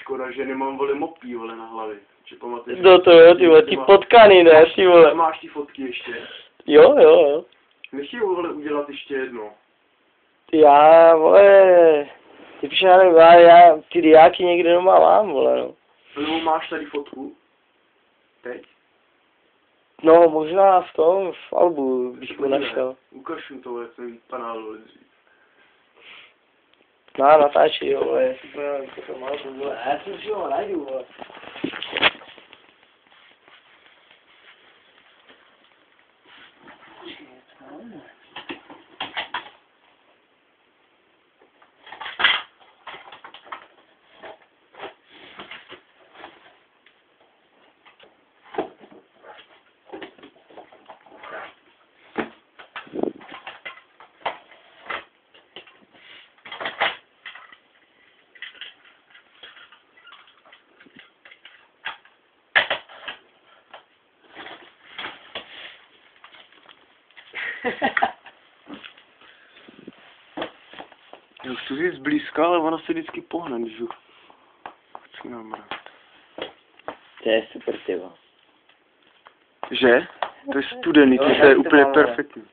škoda, že nemám, vole, mopí, vole, na hlavě. Či pamatuješ? No to jo, ty vole, ty potkany, ne, ty vole. Máš ty fotky ještě? Jo. Nechci, vole, udělat ještě jedno. Já, vole, ty píš, já nevím, já ty diáky někde doma mám, vole, no. Nebo máš tady fotku? Teď? No, možná v tom, v albu bych to našel. Ukaž mi to, jak jsem vypadal, vole, dřív. Natáčí, jo, vole, to mám, vole, já si už ho najdu, vole. Já už tu je zblízka, ale ona se vždycky pohne, když ju chci namrat. To je super, tyvo. Že? To je studený, to je úplně perfektní.